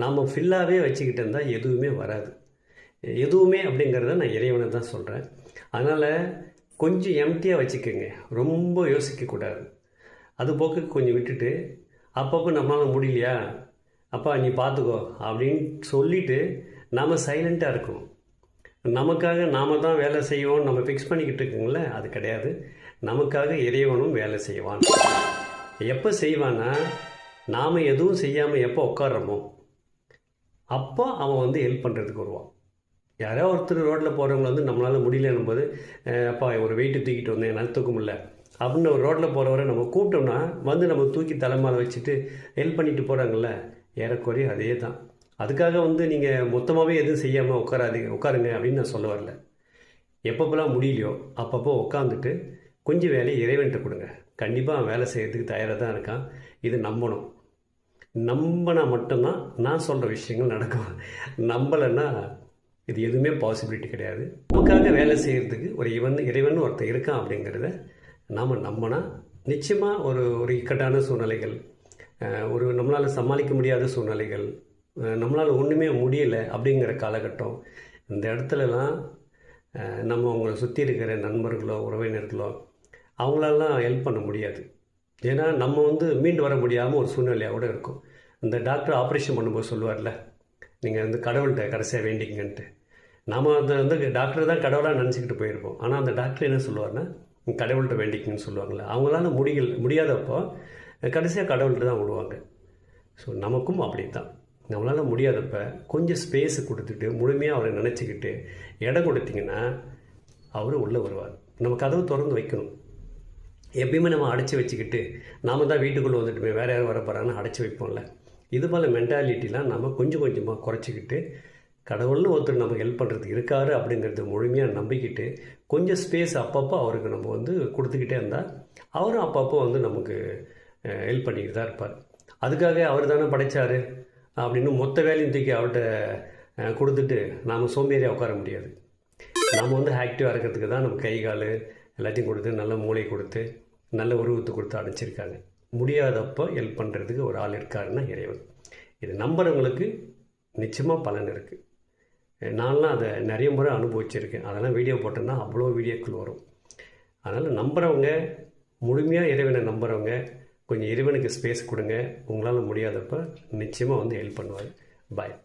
நாம் ஃபில்லாகவே வச்சுக்கிட்டு இருந்தால் எதுவுமே வராது. எதுவுமே அப்படிங்கிறத நான் இறைவனை தான் சொல்கிறேன். அதனால் கொஞ்சம் எம்டியாக வச்சுக்கோங்க, ரொம்ப யோசிக்கக்கூடாது. அது போக்கு கொஞ்சம் விட்டுட்டு அப்பப்போ நம்மளால் முடியலையா, அப்பா நீ பார்த்துக்கோ அப்படின்னு சொல்லிவிட்டு நாம் சைலண்ட்டாக இருக்கணும். நமக்காக நாம் தான் வேலை செய்வோம் நம்ம ஃபிக்ஸ் பண்ணிக்கிட்டு இருக்குங்களே, அது கிடையாது. நமக்காக இறைவனும் வேலை செய்வான். எப்போ செய்வான்னா, நாம் எதுவும் செய்யாமல் எப்போ உட்காடுறோமோ அப்போ அவன் வந்து ஹெல்ப் பண்ணுறதுக்கு வருவான். யாரோ ஒருத்தர் ரோட்டில் போகிறவங்க வந்து நம்மளால் முடியலன்னும் போது, அப்பா ஒரு வெயிட்டு தூக்கிட்டு வந்தேன் என்னால் தூக்க முடியல அப்படின்னு ஒரு ரோட்டில் போகிறவரை நம்ம கூப்பிட்டோம்னா வந்து நம்ம தூக்கி தலைமாலை வச்சுட்டு ஹெல்ப் பண்ணிட்டு போகிறாங்கல்ல, ஏறக்குறைய அதே தான். அதுக்காக வந்து நீங்கள் மொத்தமாகவே எதுவும் செய்யாமல் உட்காருங்க அப்படின்னு நான் சொல்ல வரல. எப்பப்போலாம் முடியலையோ அப்பப்போ உட்காந்துட்டு கொஞ்சம் வேலையை இறைவன்கிட்ட கொடுங்க. கண்டிப்பாக அவன் வேலை செய்கிறதுக்கு தயாராக தான் இருக்கான். இது நம்பணும். நம்பினா மட்டும்தான் நான் சொல்கிற விஷயங்கள் நடக்கும். நம்பலைன்னா இது எதுவுமே பாசிபிலிட்டி கிடையாது. நமக்காக வேலை செய்கிறதுக்கு ஒரு இறைவன் ஒருத்தர் இருக்கான் அப்படிங்கிறத நாம் நம்பினா நிச்சயமாக ஒரு இக்கட்டான சூழ்நிலைகள், ஒரு நம்மளால் சமாளிக்க முடியாத சூழ்நிலைகள், நம்மளால் ஒன்றுமே முடியலை அப்படிங்கிற காலகட்டம், இந்த இடத்துலலாம் நம்ம அவங்கள சுற்றி இருக்கிற நண்பர்களோ உறவினர்களோ அவங்களெல்லாம் ஹெல்ப் பண்ண முடியாது. ஏன்னா நம்ம வந்து மீண்டு வர முடியாமல் ஒரு சூழ்நிலையாக கூட இருக்கும். இந்த டாக்டர் ஆப்ரேஷன் பண்ணும்போது சொல்லுவார்ல, நீங்கள் வந்து கடவுள்கிட்ட கடைசியாக வேண்டிங்கன்ட்டு. நாம் வந்து டாக்டர் தான் கடவுளாக நினச்சிக்கிட்டு போயிருப்போம். ஆனால் அந்த டாக்டர் என்ன சொல்லுவார்னா, கடவுள்கிட்ட வேண்டிக்கணும்னு சொல்லுவாங்கள்ல, அவங்களால முடியாதப்போ கடைசியாக கடவுள்கிட்ட தான் விடுவாங்க. ஸோ நமக்கும் அப்படி தான். நம்மளால் முடியாதப்ப கொஞ்சம் ஸ்பேஸு கொடுத்துட்டு முழுமையாக அவரை நினச்சிக்கிட்டு இடம் கொடுத்திங்கன்னா அவர் உள்ளே வருவார். நம்ம கதவு திறந்து வைக்கணும். எப்பயுமே நம்ம அடைச்சி வச்சுக்கிட்டு நாம் தான் வீட்டுக்குள்ளே வந்துட்டுமே வேறு யாரும் வர போகிறான்னு அடைச்சி வைப்போம்ல, இது போல் மென்டாலிட்டிலாம் நம்ம கொஞ்சம் கொஞ்சமாக குறைச்சிக்கிட்டு கடவுள்னு ஒருத்தர் நமக்கு ஹெல்ப் பண்ணுறதுக்கு இருக்காரு அப்படிங்கிறது முழுமையாக நம்பிக்கிட்டு கொஞ்சம் ஸ்பேஸ் அப்பப்போ அவருக்கு நம்ம வந்து கொடுத்துக்கிட்டே இருந்தால் அவரும் அப்பப்போ வந்து நமக்கு ஹெல்ப் பண்ணிக்கிட்டு தான் இருப்பார். அதுக்காக அவர் தானே படைத்தார் அப்படின்னு மொத்த வேலையும் தூக்கி அவர்கிட்ட கொடுத்துட்டு நாம் சோம்பேறியாக உட்கார முடியாது. நாம் வந்து ஆக்டிவாக இருக்கிறதுக்கு தான் நம்ம கை கால் எல்லாத்தையும் கொடுத்து நல்ல மூளை கொடுத்து நல்ல உருவத்தை கொடுத்து அடைச்சிருக்காங்க. முடியாதப்போ ஹெல்ப் பண்ணுறதுக்கு ஒரு ஆள் இருக்காருன்னா இறைவன். இது நம்புறவங்களுக்கு நிச்சயமாக பலன் இருக்குது. நான்லாம் அதை நிறைய முறை அனுபவிச்சிருக்கேன். அதெல்லாம் வீடியோ போட்டோன்னா அவ்வளோ வீடியோக்கள் வரும். அதனால் நம்புகிறவங்க, முழுமையாக இறைவனை நம்புகிறவங்க கொஞ்சம் இறைவனுக்கு ஸ்பேஸ் கொடுங்க. உங்களால் முடியாதப்போ நிச்சயமாக வந்து ஹெல்ப் பண்ணுவார். பாய்.